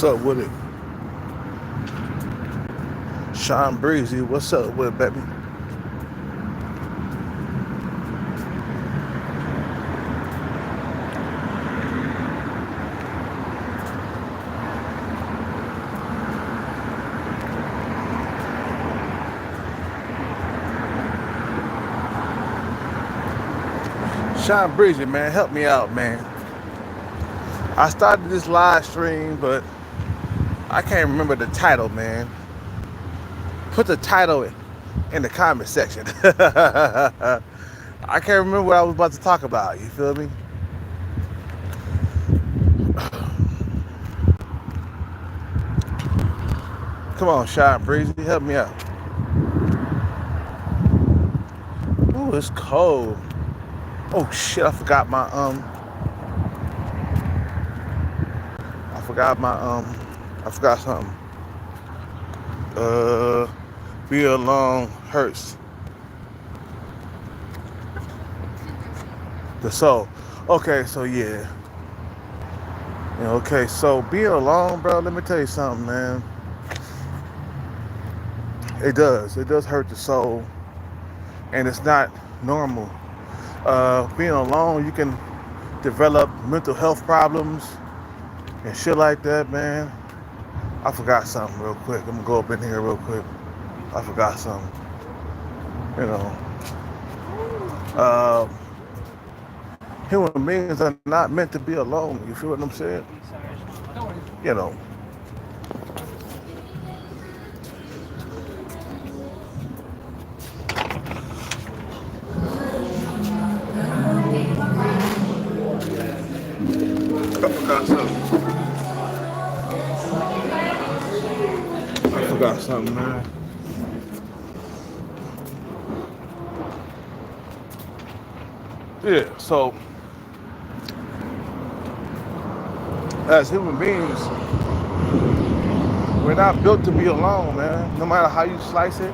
What's up with it? Sean Breezy, what's up with it, baby? Sean Breezy, man, help me out, man. I started this live stream, but I can't remember the title, man. Put the title in the comment section. I can't remember what I was about to talk about, you feel me? Come on, Sean Breezy, help me out. Ooh, it's cold. Oh shit, I forgot something. Uh, Be alone hurts the soul. Okay, so yeah. Okay, so being alone, bro, let me tell you something, man. It does. It does hurt the soul. And it's not normal. Being alone, you can develop mental health problems and shit like that, man. I forgot something real quick. I'm gonna go up in here real quick. I forgot something. You know, uh, human beings are not meant to be alone. You feel what I'm saying? You know. I forgot something. I forgot something, man. Yeah, so as human beings, we're not built to be alone, man. No matter how you slice it,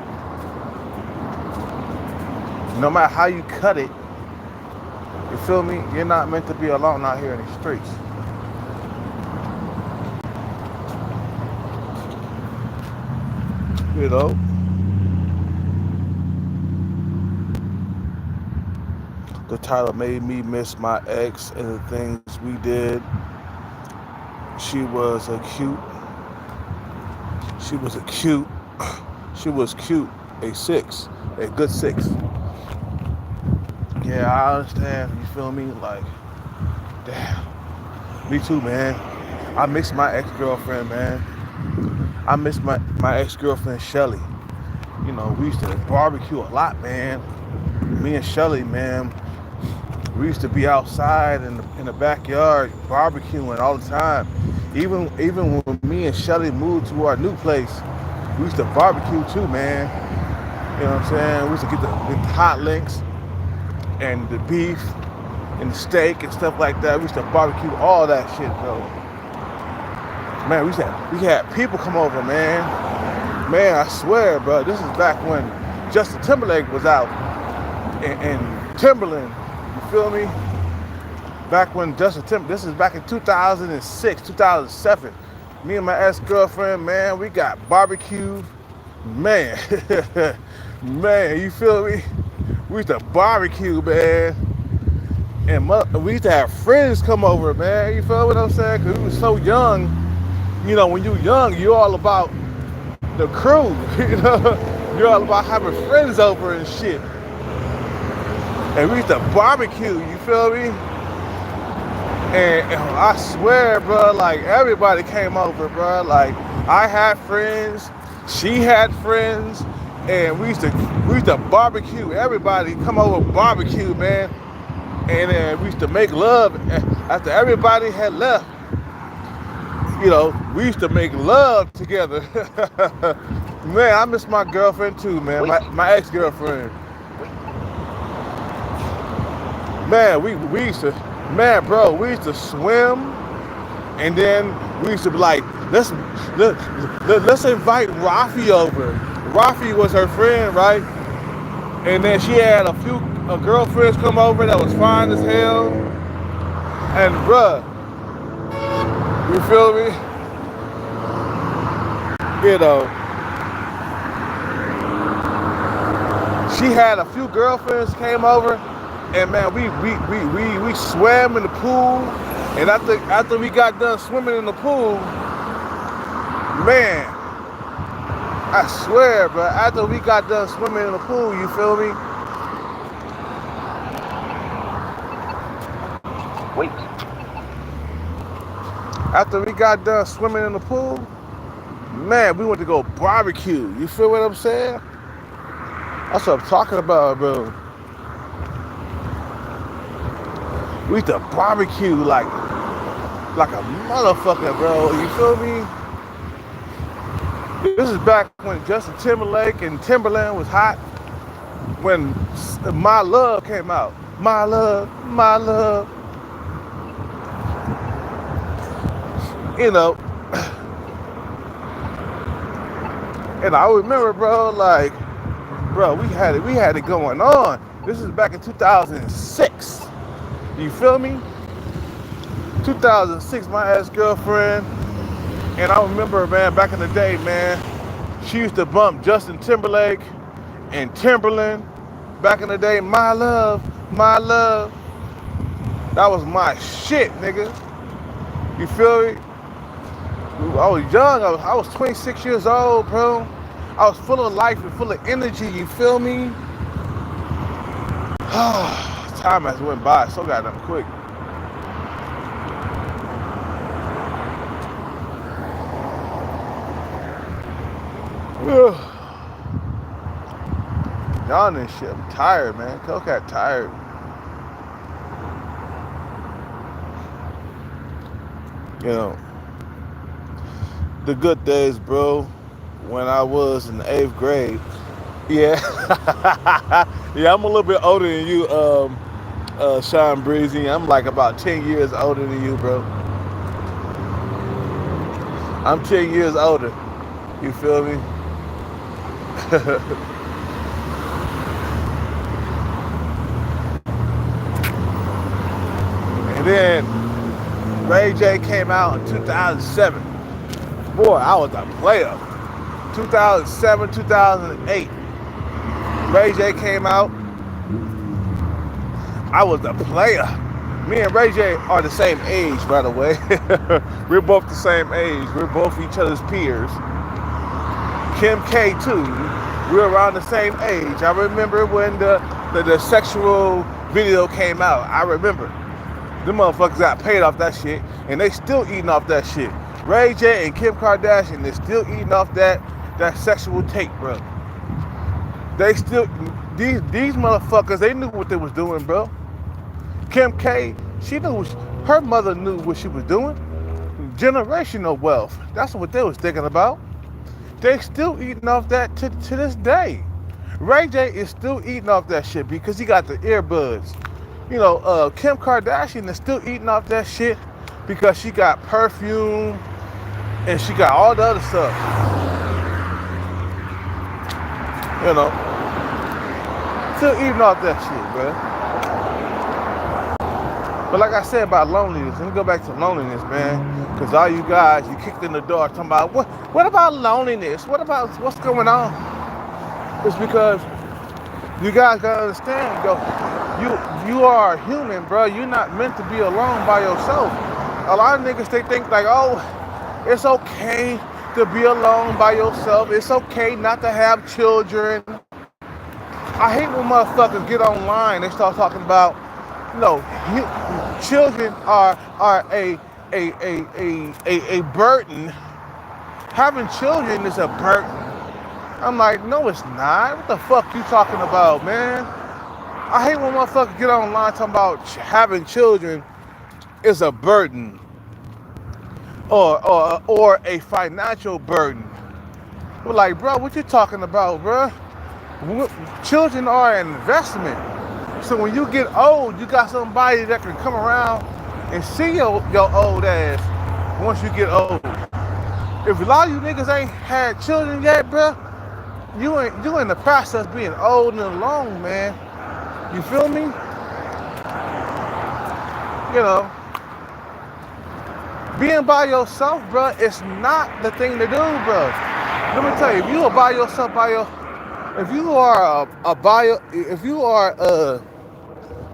no matter how you cut it, you feel me? You're not meant to be alone out here in the streets. You know? The title made me miss my ex and the things we did. She was a cute. She was a cute. She was cute. A six. A good six. Yeah, I understand. You feel me? Like, damn. Me too, man. I miss my ex-girlfriend, man. I miss my ex-girlfriend, Shelly. You know, we used to barbecue a lot, man. Me and Shelly, man, we used to be outside in the backyard barbecuing all the time. Even when me and Shelly moved to our new place, we used to barbecue too, man. You know what I'm saying? We used to get the hot links and the beef and the steak and stuff like that. We used to barbecue all that shit, bro. Man, we had people come over, man. Man, I swear, bro, this is back when Justin Timberlake was out and Timberland. You feel me? Back when this is back in 2006, 2007. Me and my ex-girlfriend, man, we got barbecue. Man, man, you feel me? We used to barbecue, man. And we used to have friends come over, man. You feel what I'm saying? Because we were so young. You know, when you're young, you're all about the crew. You know, you're all about having friends over and shit. And we used to barbecue, you feel me? And I swear, bro, like everybody came over, bro. Like I had friends, she had friends, and we used to barbecue. Everybody come over barbecue, man. And then we used to make love after everybody had left. You know, we used to make love together. Man, I miss my girlfriend too, man. My ex-girlfriend. Man, we used to, man, bro, we used to swim, and then we used to be like, let's invite Rafi over. Rafi was her friend, right? And then she had a few girlfriends come over that was fine as hell. And bruh, you feel me? You know, she had a few girlfriends came over, and man, we swam in the pool. And after we got done swimming in the pool, man, I swear, bro, after we got done swimming in the pool, you feel me? Wait. After we got done swimming in the pool, man, we went to go barbecue. You feel what I'm saying? That's what I'm talking about, bro. We used to barbecue like a motherfucker, bro. You feel me? This is back when Justin Timberlake and Timberland was hot. When My Love came out. My love, my love. You know. And I remember, bro, like, bro, we had it going on. This is back in 2006. You feel me? 2006, my ex-girlfriend. And I remember, man, back in the day, man, she used to bump Justin Timberlake and Timberland. Back in the day, my love, my love. That was my shit, nigga. You feel me? I was young. I was 26 years old, bro. I was full of life and full of energy. You feel me? Time has went by so goddamn quick. Y'all and shit. I'm tired, man. Cocat tired. You know, the good days, bro, when I was in the 8th grade. Yeah. Yeah, I'm a little bit older than you, Sean Breezy. I'm like about 10 years older than you, bro. I'm 10 years older. You feel me? And then Ray J came out in 2007. Boy, I was a player. 2007, 2008. Ray J came out. I was a player. Me and Ray J are the same age, by the way. We're both the same age. We're both each other's peers. Kim K too. We're around the same age. I remember when the sexual video came out. I remember. Them motherfuckers got paid off that shit, and they still eating off that shit. Ray J and Kim Kardashian, they still eating off that sexual tape, bro. They still, these motherfuckers, they knew what they was doing, bro. Kim K, she knew, her mother knew what she was doing. Generational wealth. That's what they was thinking about. They still eating off that to this day. Ray J is still eating off that shit because he got the earbuds. You know, Kim Kardashian is still eating off that shit because she got perfume and she got all the other stuff. You know, still eating off that shit, bro. But like I said about loneliness, let me go back to loneliness, man. Because all you guys, you kicked in the door talking about, what about loneliness? What about what's going on? It's because you guys gotta understand, you are a human, bro. You're not meant to be alone by yourself. A lot of niggas, they think like, oh, it's okay to be alone by yourself. It's okay not to have children. I hate when motherfuckers get online, they start talking about, no, children are a burden. Having children is a burden. I'm like, no, it's not. What the fuck you talking about, man? I hate when motherfuckers get online talking about having children is a burden or a financial burden. We're like, bro, what you talking about, bro? Children are an investment. So when you get old, you got somebody that can come around and see your old ass once you get old. If a lot of you niggas ain't had children yet, bro, you in the process of being old and alone, man. You feel me? You know, being by yourself, bro, it's not the thing to do, bro. Let me tell you, if you are by yourself, if you are if you are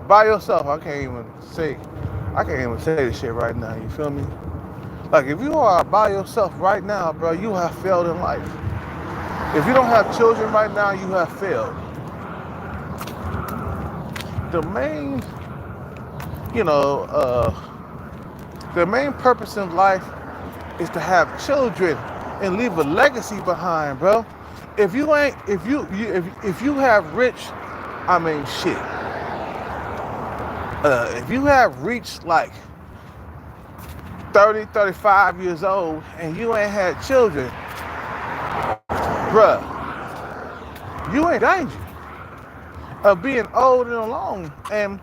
by yourself, I can't even say this shit right now. You feel me? Like if you are by yourself right now, bro, you have failed in life. If you don't have children right now, you have failed. The main, you know, the main purpose in life is to have children and leave a legacy behind, bro. If you ain't, if you have rich, I mean, shit. If you have reached like 30, 35 years old and you ain't had children, bruh, you in danger of being old and alone, and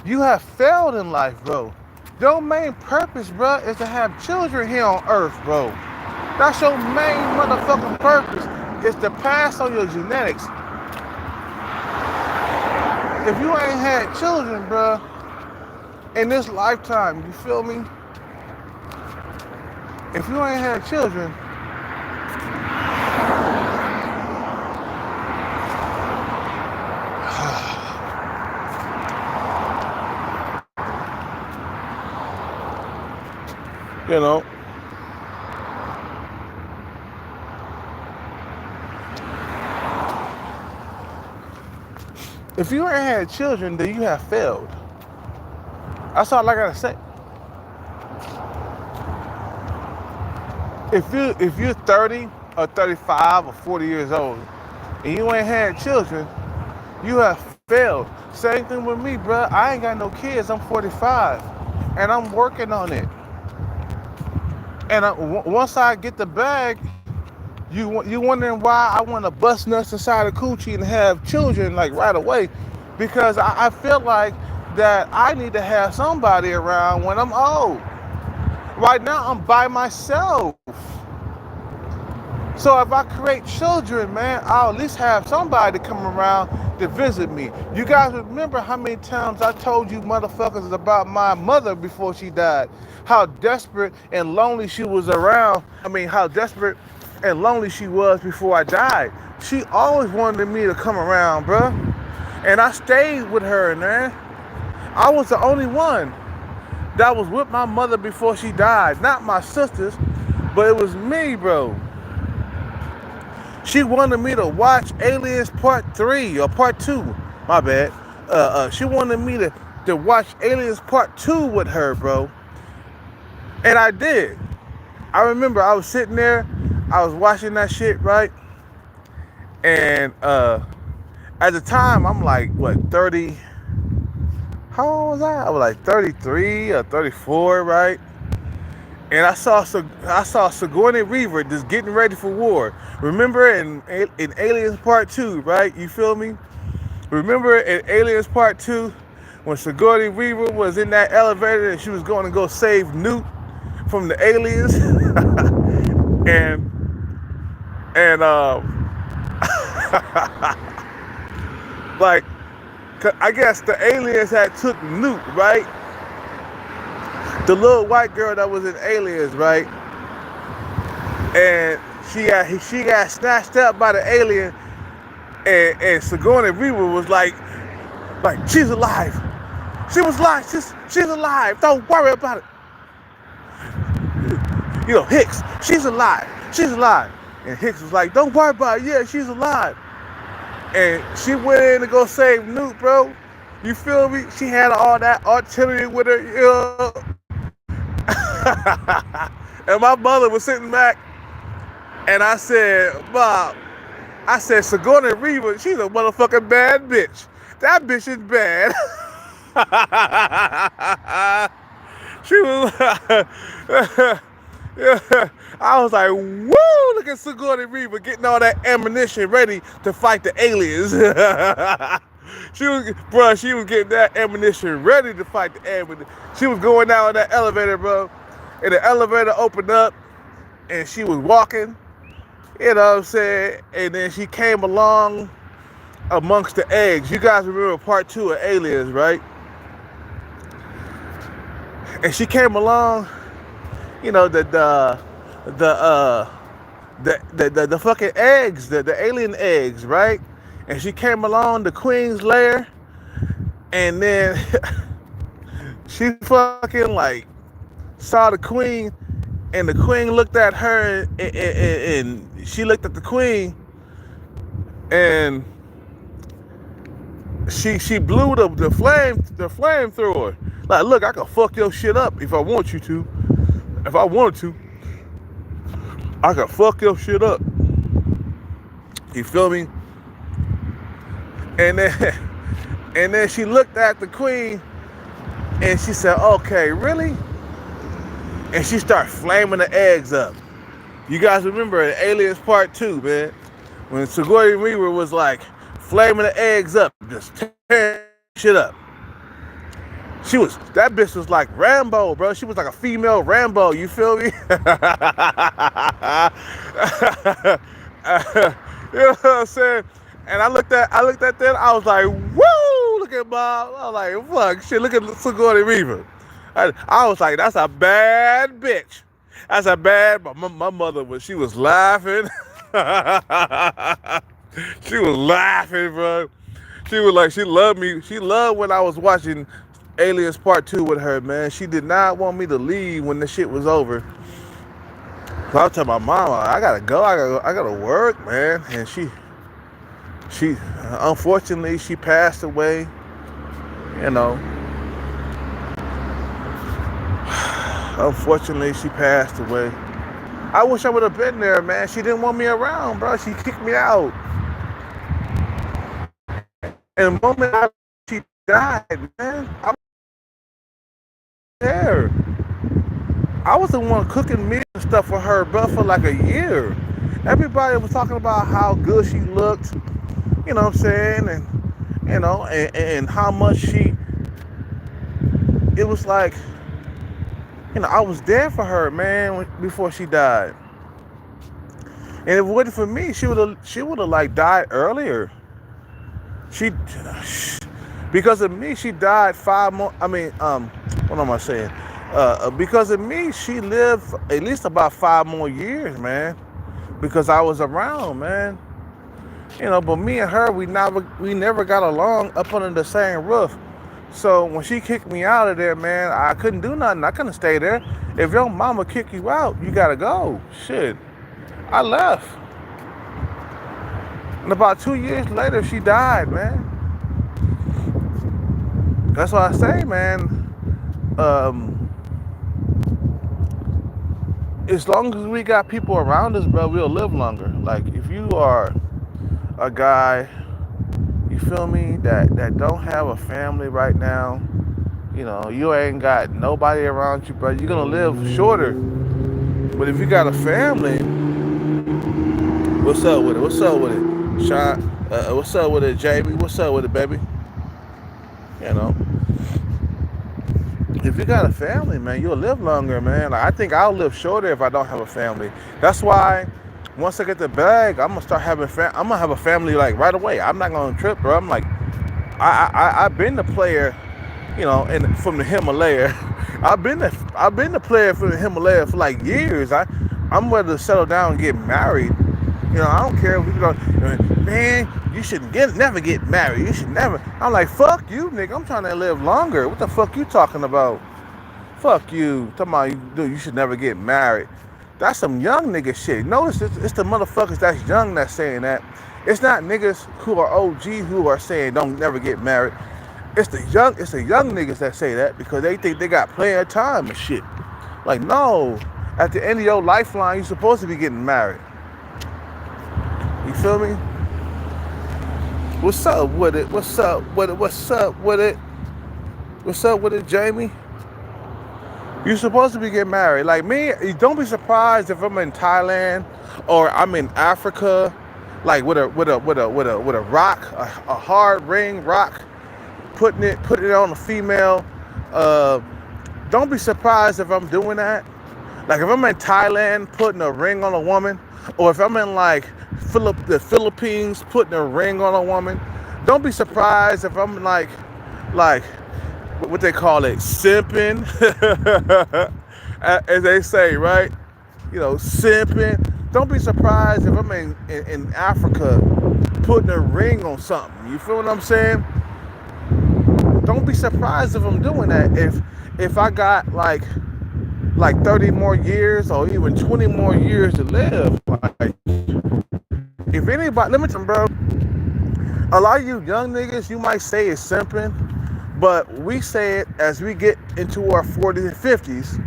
you have failed in life, bro. Your main purpose, bro, is to have children here on earth, bro. That's your main motherfucking purpose, is to pass on your genetics. If you ain't had children, bro, in this lifetime, you feel me? If you ain't had children, you know, if you ain't had children, then you have failed. That's all I gotta say. If you're 30 or 35 or 40 years old and you ain't had children, you have failed. Same thing with me, bro. I ain't got no kids. I'm 45, and I'm working on it. And once I get the bag, you wondering why I want to bust nuts inside a coochie and have children like right away, because I feel like that I need to have somebody around when I'm old. Right now, I'm by myself. So if I create children, man, I'll at least have somebody to come around to visit me. You guys remember how many times I told you motherfuckers about my mother before she died? How desperate and lonely she was around. How desperate and lonely she was before I died. She always wanted me to come around, bruh. And I stayed with her, man. I was the only one that was with my mother before she died. Not my sisters, but it was me, bro. She wanted me to watch Aliens Part 3 or Part 2. My bad. She wanted me to watch Aliens Part 2 with her, bro. And I did. I remember I was sitting there, I was watching that shit, right? And at the time, I'm like, what, 30? How old was I? I was like 33 or 34, right? And I saw Sigourney Weaver just getting ready for war. Remember in Aliens Part 2, right? You feel me? Remember in Aliens Part 2 when Sigourney Weaver was in that elevator and she was going to go save Newt from the aliens? and like, I guess the aliens had took Newt, right? The little white girl that was in Aliens, right? And she got snatched up by the alien, and Sigourney Weaver was like, she's alive. She was alive. She's alive. Don't worry about it. You know, Hicks, she's alive. She's alive. And Hicks was like, don't worry about it. Yeah, she's alive. And she went in to go save Newt, bro. You feel me? She had all that artillery with her, you know. And my mother was sitting back, and I said, Bob, Sigourney Weaver, she's a motherfucking bad bitch. That bitch is bad. She was, I was like, woo, look at Sigourney Weaver getting all that ammunition ready to fight the aliens. She was getting that ammunition ready to fight the aliens. She was going down in that elevator, bro. And the elevator opened up, and she was walking, you know what I'm saying? And then she came along amongst the eggs. You guys remember Part 2 of Aliens, right? And she came along, you know, the the fucking eggs, the alien eggs, right? And she came along the queen's lair, and then she fucking like saw the queen, and the queen looked at her, and she looked at the queen, and she blew the flamethrower. Like, look, I can fuck your shit up if I want you to. If I wanted to, I can fuck your shit up. You feel me? And then and then she looked at the queen and she said, okay, really? And she started flaming the eggs up. You guys remember in Aliens Part 2, man, when Sigourney Weaver was like flaming the eggs up, just tearing shit up. That bitch was like Rambo, bro. She was like a female Rambo, you feel me? You know what I'm saying? And I looked at that, I was like, woo, look at Bob. I was like, fuck, shit, look at Sigourney Weaver. I was like, that's a bad bitch. That's a bad, my mother she was laughing. She was laughing, bro. She was like, she loved me. She loved when I was watching Aliens Part 2 with her, man. She did not want me to leave when the shit was over. So I was telling my mama, I gotta go, I gotta work, man. And she unfortunately, she passed away, you know. Unfortunately, she passed away. I wish I would have been there, man. She didn't want me around, bro. She kicked me out. And the moment she died, man, I was there. I was the one cooking meals and stuff for her, bro, for like a year. Everybody was talking about how good she looked, you know what I'm saying, and you know, and how much it was like, you know, I was there for her, man, before she died. And if it wasn't for me, she would have like died earlier. Because of me, she died 5 more. I mean, what am I saying? Because of me, she lived at least about 5 more years, man. Because I was around, man. You know, but me and her, we never got along up under the same roof. So when she kicked me out of there, man, I couldn't do nothing. I couldn't stay there. If your mama kick you out, you gotta go. Shit. I left. And about 2 years later, she died, man. That's what I say, man. As long as we got people around us, bro, we'll live longer. Like, if you are a guy, you feel me, that don't have a family right now, you know, you ain't got nobody around you, bro, you're gonna live shorter. But if you got a family, what's up with it? What's up with it, Sean? What's up with it, Jamie? What's up with it, baby? You know, if you got a family, man, you'll live longer, man. Like, I think I'll live shorter if I don't have a family. That's why once I get the bag, I'm gonna start having I'm gonna have a family like right away. I'm not gonna trip, bro. I'm like, I've been the player, you know, and from the Himalaya. I've been the player from the Himalaya for like years. I'm ready to settle down and get married. You know, I don't care if we go, man, you should never get married. You should never. I'm like, fuck you, nigga. I'm trying to live longer. What the fuck you talking about? Fuck you. Talking about you should never get married. That's some young nigga shit. Notice it's the motherfuckers that's young that's saying that. It's not niggas who are OG who are saying don't never get married. It's the young niggas that say that because they think they got plenty of time and shit. Like, no. At the end of your lifeline, you're supposed to be getting married. You feel me? What's up with it? What's up with it? What's up with it? What's up with it, Jamie? You're supposed to be getting married. Like me, don't be surprised if I'm in Thailand or I'm in Africa, like with a rock, a hard ring rock, putting it on a female. Don't be surprised if I'm doing that. Like if I'm in Thailand putting a ring on a woman, or if I'm in like the Philippines putting a ring on a woman, don't be surprised if I'm like what they call it, simping, as they say, right? You know, simping, Don't be surprised if I'm in Africa putting a ring on something. You feel what I'm saying? Don't be surprised if I'm doing that. If I got like 30 more years or even 20 more years to live. Like, if anybody, let me tell you, bro, a lot of you young niggas, you might say it's simping, but we say it as we get into our 40s and 50s.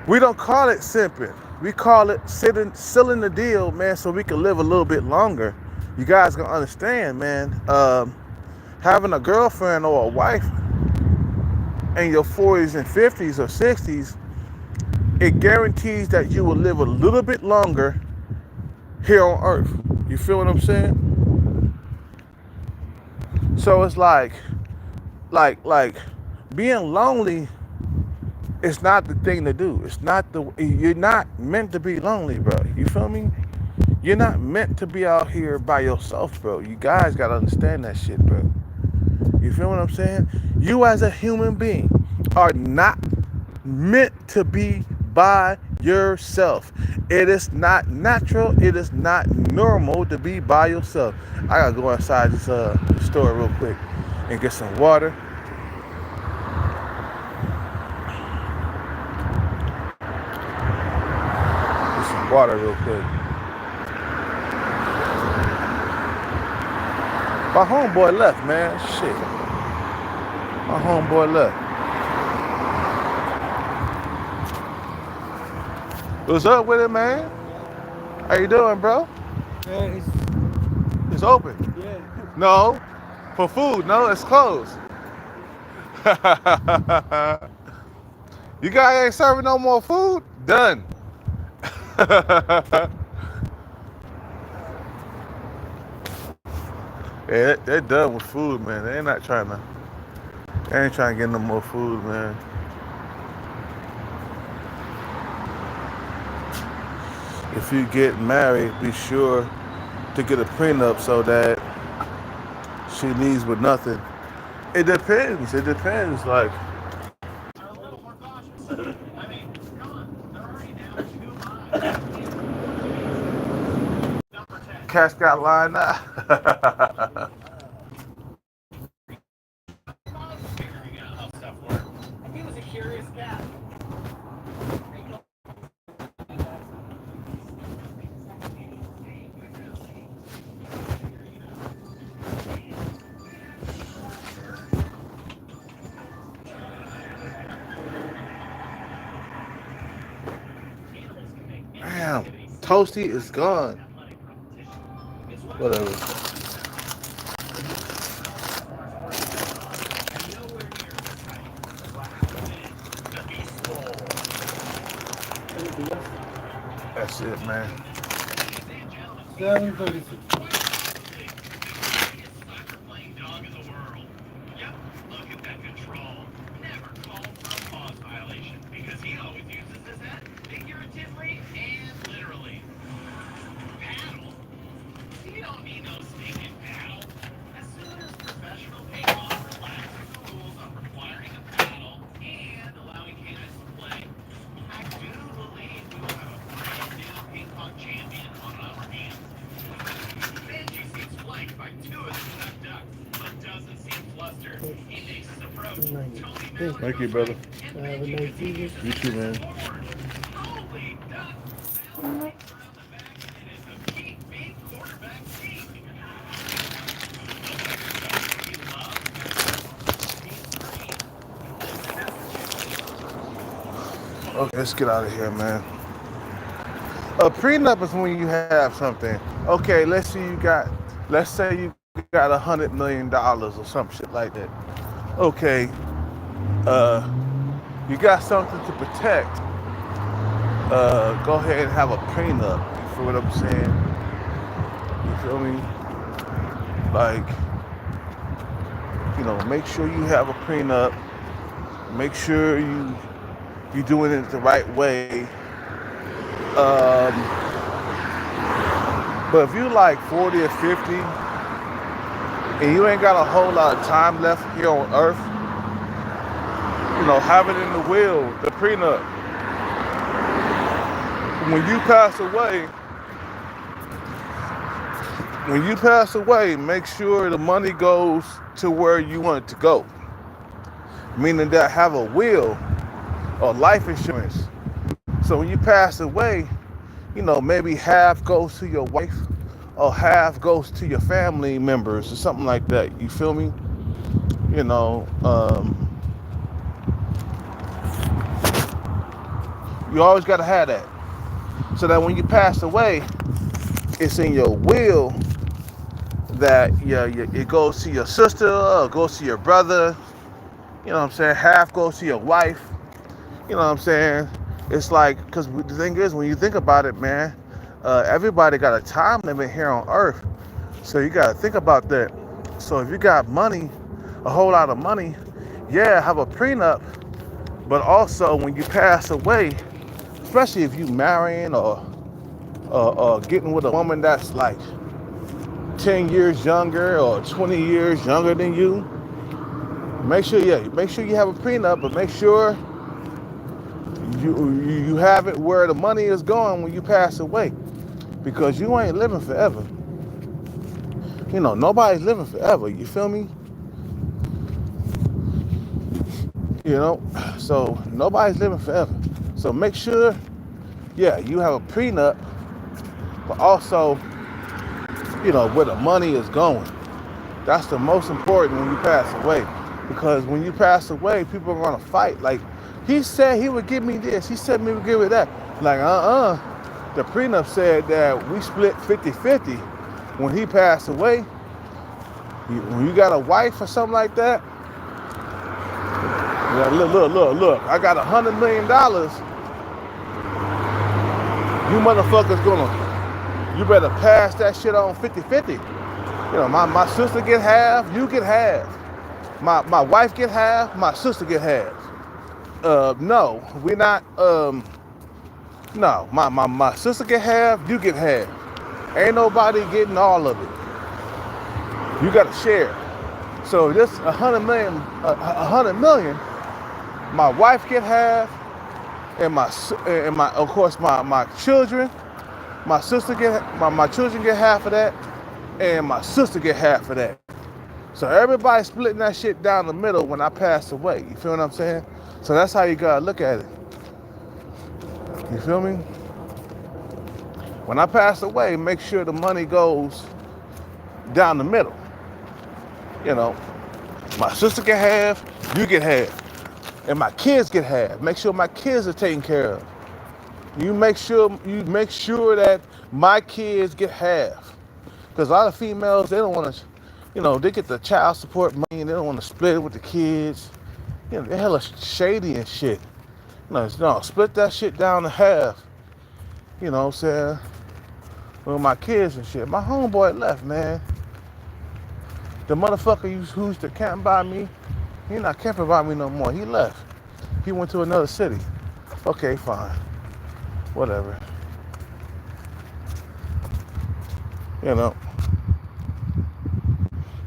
We don't call it simping. We call it sealing the deal, man, so we can live a little bit longer. You guys gonna understand, man. Having a girlfriend or a wife in your 40s and 50s or 60s, it guarantees that you will live a little bit longer here on earth. You feel what I'm saying? So it's like being lonely is not the thing to do. It's not you're not meant to be lonely, bro. You feel me? You're not meant to be out here by yourself, bro. You guys gotta understand that shit, bro. You feel what I'm saying? You as a human being are not meant to be by yourself. It is not natural. It is not normal to be by yourself. I gotta go inside this store real quick and get some water. Get some water real quick. My homeboy left, man. Shit. My homeboy left. What's up with it, man? How you doing, bro? Yeah, It's open. yeah. No. For food, no, it's closed. You guys ain't serving no more food? Done. Yeah, they're done with food, man. They ain't trying to get no more food, man. If you get married, be sure to get a prenup so that she leaves with nothing. It depends. It depends. Like, cats got lined up. Damn, Toasty is gone. Whatever. That's it, man. 7:36. Thank you, brother. Have a nice evening. You too, man. Okay, let's get out of here, man. A prenup is when you have something. Okay, let's say you got $100 million or some shit like that. Okay, uh, you got something to protect. Go ahead and have a prenup. You feel what I'm saying? You feel me? Like, make sure you have a prenup. Make sure you're doing it the right way. But if you like 40 or 50 and you ain't got a whole lot of time left here on earth, have it in the will, the prenup. when you pass away, make sure the money goes to where you want it to go. Meaning that have a will or life insurance. So when you pass away, maybe half goes to your wife or half goes to your family members or something like that. You feel me? You know, you always got to have that. So that when you pass away, it's in your will that it goes to your sister or goes to your brother. You know what I'm saying? Half goes to your wife. You know what I'm saying? It's like, because the thing is, when you think about it, man, everybody got a time limit here on earth. So you got to think about that. So if you got money, a whole lot of money, yeah, have a prenup. But also when you pass away, especially if you marrying or getting with a woman that's like 10 years younger or 20 years younger than you, make sure you have a prenup, but make sure you have it where the money is going when you pass away, because you ain't living forever. Nobody's living forever. You feel me? So nobody's living forever. So make sure, you have a prenup, but also, where the money is going. That's the most important when you pass away, because when you pass away, people are gonna fight. Like, he said he would give me this. He said he would give me that. Like, the prenup said that we split 50-50 when he passed away. When you got a wife or something like that, look, I got $100 million. You motherfuckers you better pass that shit on 50-50. My sister get half, you get half. My wife get half, my sister get half. No, we're not, no, my sister get half, you get half. Ain't nobody getting all of it. You gotta share. So this $100 million, my wife get half, and my of course my children, my sister my children get half of that, and my sister get half of that. So everybody splitting that shit down the middle when I pass away. You feel what I'm saying? So that's how you gotta look at it. You feel me? When I pass away, make sure the money goes down the middle. My sister get half, you get half, and my kids get half. Make sure my kids are taken care of. You make sure that my kids get half, because a lot of females, they don't want to, they get the child support money and they don't want to split it with the kids. They're hella shady and shit. No, split that shit down to half. You know what I'm saying? With my kids and shit. My homeboy left, man. The motherfucker who used to camp by me, he not camping by me no more. He left. He went to another city. Okay, fine. Whatever.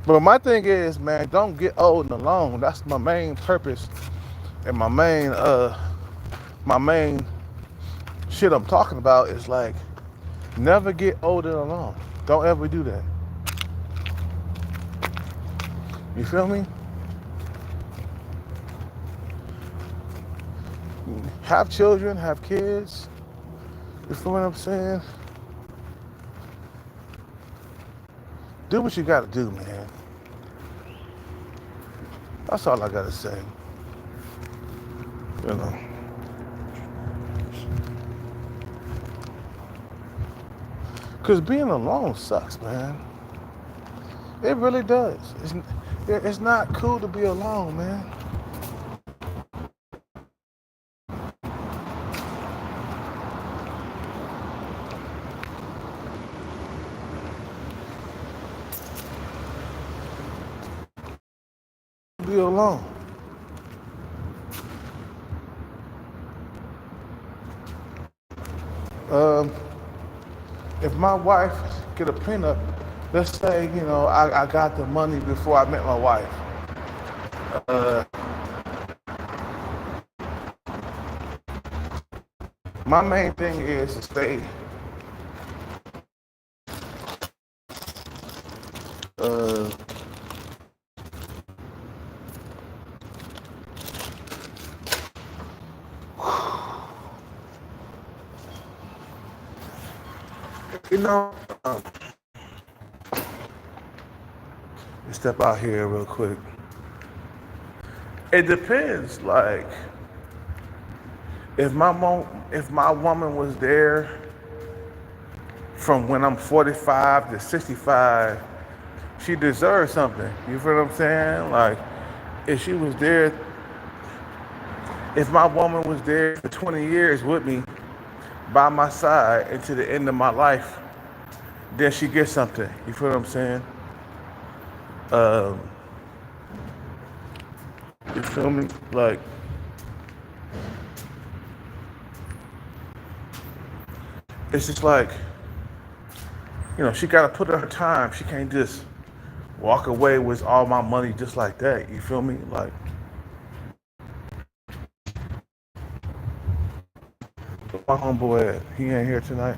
But my thing is, man, don't get old and alone. That's my main purpose and my main shit I'm talking about is like, never get old and alone. Don't ever do that. You feel me? Have children, have kids. You feel what I'm saying? Do what you gotta do, man. That's all I gotta say. Because being alone sucks, man. It really does. It's not cool to be alone, man. Be alone. If my wife get a prenup, let's say, I got the money before I met my wife. My main thing is to stay, uh, you know, step out here real quick. It depends. Like, if my woman was there from when I'm 45 to 65, she deserves something. You feel what I'm saying? Like, if she was there, if my woman was there for 20 years with me by my side until the end of my life, then she gets something. You feel what I'm saying? Um, you feel me? Like, it's just like, she got to put in her time. She can't just walk away with all my money just like that. You feel me? Like, my homeboy, he ain't here tonight.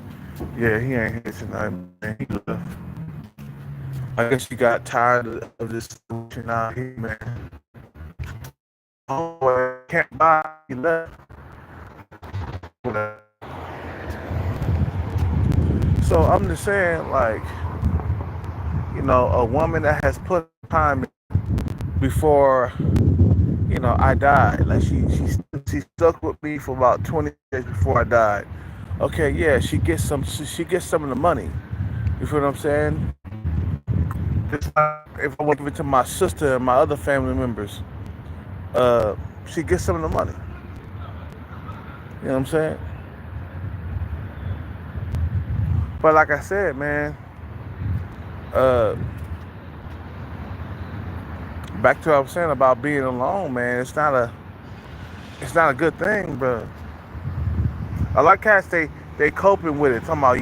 Yeah, he ain't here tonight, man. He left. I guess he got tired of this situation out here, man. Homeboy can't buy. He left. So I'm just saying, like, a woman that has put time before, I died. Like she stuck with me for about 20 years before I died. Okay, yeah, she gets some of the money. You feel what I'm saying? Just like if I want to give it to my sister and my other family members, uh, she gets some of the money. You know what I'm saying? But like I said, man, uh, back to what I was saying about being alone, man. It's not a good thing, but a lot of cats they coping with it, talking about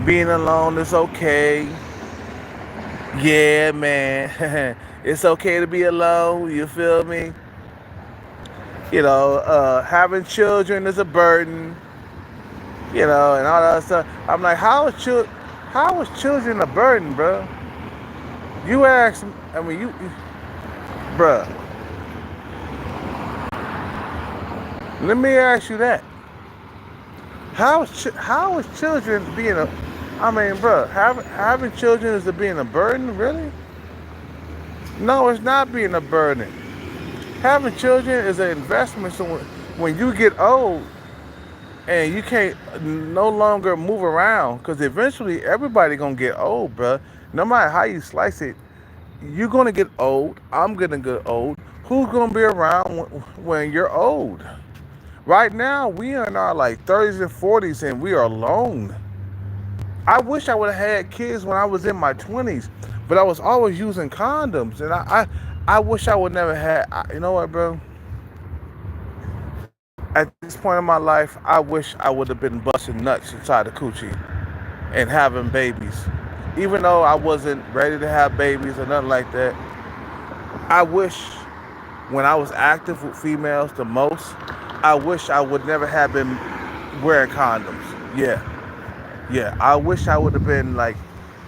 being alone is okay. Yeah, man, it's okay to be alone. You feel me? Having children is a burden. And all that stuff. I'm like, how is children a burden, bro? You ask, I mean, bruh. Let me ask you that. How is children being bruh, having children is it being a burden, really? No, it's not being a burden. Having children is an investment. So when you get old and you can't no longer move around, because eventually everybody gonna get old, bruh. No matter how you slice it, you're gonna get old. I'm gonna get old. Who's gonna be around when you're old? Right now, we are in our like 30s and 40s, and we are alone. I wish I would have had kids when I was in my 20s, but I was always using condoms, and I wish I would never had. You know what, bro? At this point in my life, I wish I would have been busting nuts inside the coochie and having babies. Even though I wasn't ready to have babies or nothing like that, I wish when I was active with females the most, I wish I would never have been wearing condoms. Yeah. Yeah. I wish I would have been like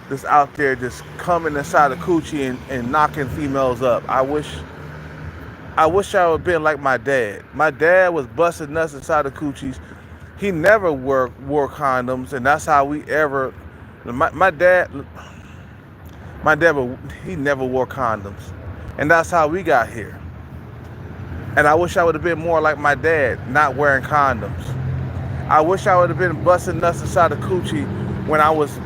just out there just coming inside the coochie and knocking females up. I wish I would have been like my dad. My dad was busting nuts inside the coochies. He never wore condoms, and that's how we ever. My dad, he never wore condoms, and that's how we got here. And I wish I would have been more like my dad, not wearing condoms. I wish I would have been busting nuts inside the coochie when I was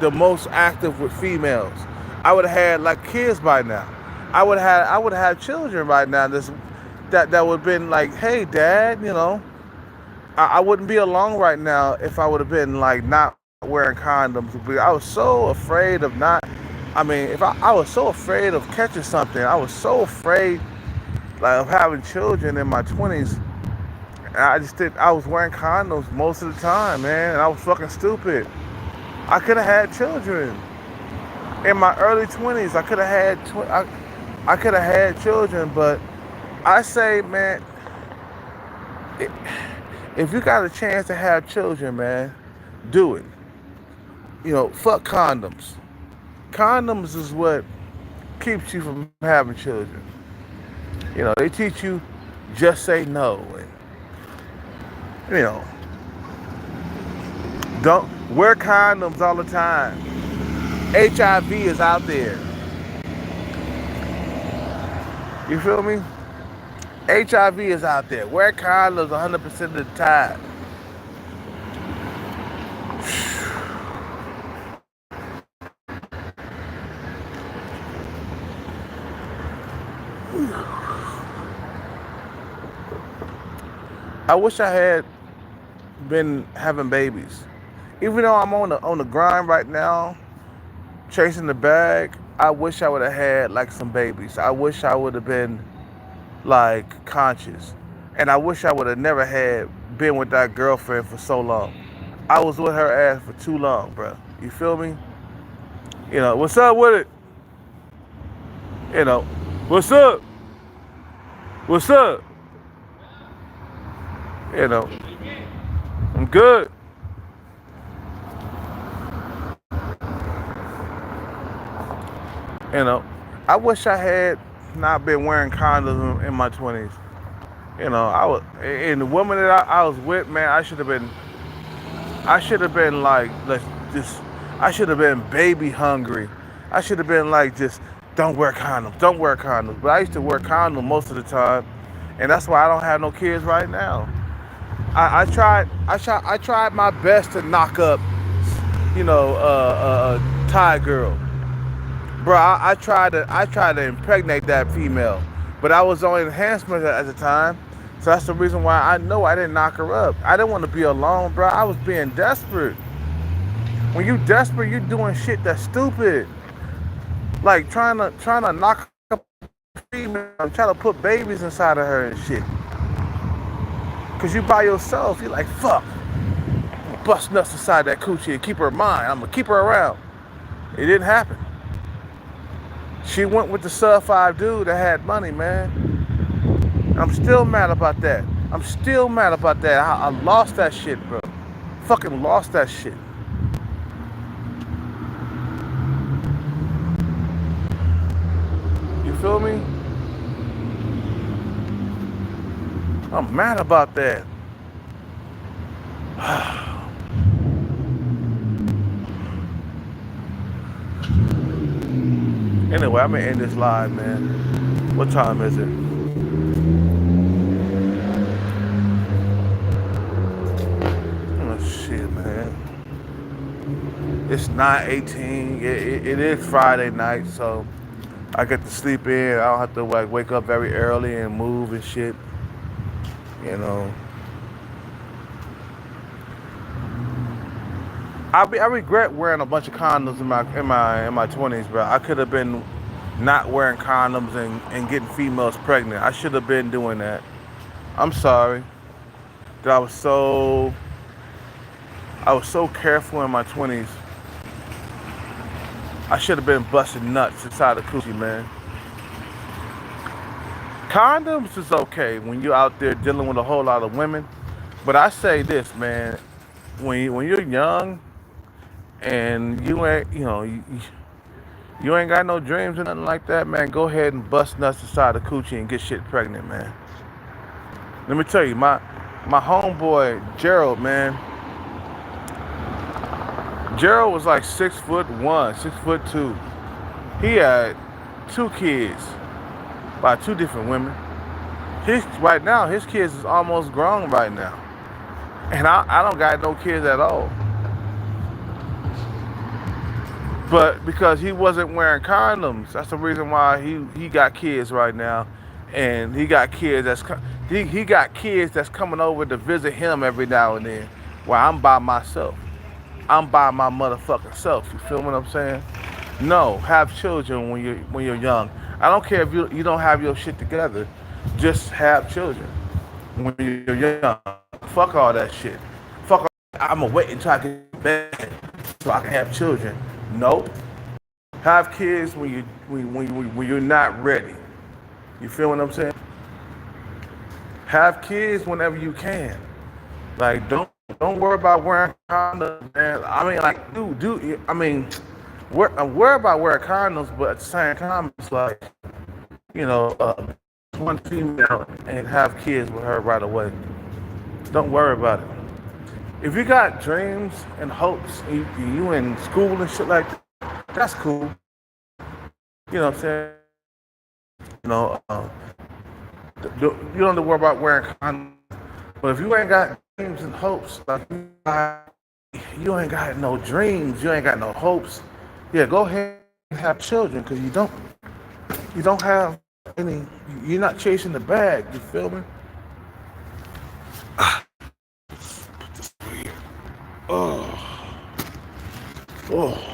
the most active with females. I would have had like kids by now. I would have had children by now. That would have been like, hey, Dad, I wouldn't be alone right now if I would have been like not wearing condoms. But I was so afraid of not. If I was so afraid of catching something. I was so afraid like of having children in my 20s. And I was wearing condoms most of the time, man, and I was fucking stupid. I could have had children in my early 20s. I could have had children, but I say, man, I- If you got a chance to have children, man, do it. Fuck condoms. Condoms is what keeps you from having children. They teach you just say no, and you know, don't wear condoms all the time. HIV is out there. You feel me? HIV is out there. Wear condoms 100% of the time. I wish I had been having babies. Even though I'm on the grind right now, chasing the bag, I wish I would have had like some babies. I wish I would have been like conscious. And I wish I would have never had been with that girlfriend for so long. I was with her ass for too long, bro. You feel me? What's up with it? You know, what's up? What's up? You know, I'm good. You know, I wish I had not been wearing condoms in my 20s. And the woman that I was with, man, I should have been like, I should have been baby hungry. I should have been like, just don't wear condoms, don't wear condoms. But I used to wear condoms most of the time, and that's why I don't have no kids right now. I tried my best to knock up, Thai girl. Bro, I tried to impregnate that female, but I was on enhancement at the time, so that's the reason why I know I didn't knock her up. I didn't want to be alone, bro. I was being desperate. When you desperate, you doing shit that's stupid, like trying to knock up a female, trying to put babies inside of her and shit. Cause you by yourself, you like fuck, bust nuts inside that coochie and keep her mine. I'm gonna keep her around. It didn't happen. She went with the sub 5 dude that had money, man. I'm still mad about that. I'm still mad about that. I lost that shit, bro. Fucking lost that shit. You feel me? I'm mad about that. Anyway, I'm gonna end this live, man. What time is it? Oh shit, man. It's 9:18. It is Friday night, so I get to sleep in. I don't have to like wake up very early and move and shit. You know. I regret wearing a bunch of condoms in my 20s, bro. I could have been not wearing condoms and getting females pregnant. I should have been doing that. I'm sorry that I was so careful in my 20s. I should have been busting nuts inside the coochie, man. Condoms is okay when you're out there dealing with a whole lot of women, but I say this, man. When you're young and you ain't you ain't got no dreams or nothing like that, man, go ahead and bust nuts inside the coochie and get shit pregnant, man. Let me tell you, my homeboy Gerald, man. Gerald was like 6'1", 6'2". He had 2 kids by 2 different women. Right now, his kids is almost grown right now, and I don't got no kids at all. But because he wasn't wearing condoms, that's the reason why he got kids right now, and he got kids that's coming over to visit him every now and then, while I'm by myself. I'm by my motherfucking self. You feel what I'm saying? No, have children when you're young. I don't care if you don't have your shit together. Just have children when you're young. Fuck all that shit. Fuck all, I'ma wait until I get back so I can have children. Nope. Have kids when you're not ready. You feel what I'm saying? Have kids whenever you can. Like, don't worry about wearing condoms, man. I mean, like, I mean, I'm worried about wearing condoms, but at the same time, it's like, you know, one female and have kids with her right away. Don't worry about it. If you got dreams and hopes, you in school and shit like that, that's cool. You know what I'm saying? You know, you don't have to worry about wearing condoms. But if you ain't got dreams and hopes, like you ain't got no dreams, you ain't got no hopes, yeah, go ahead and have children because you don't have any, you're not chasing the bag, you feel me? Oh, oh.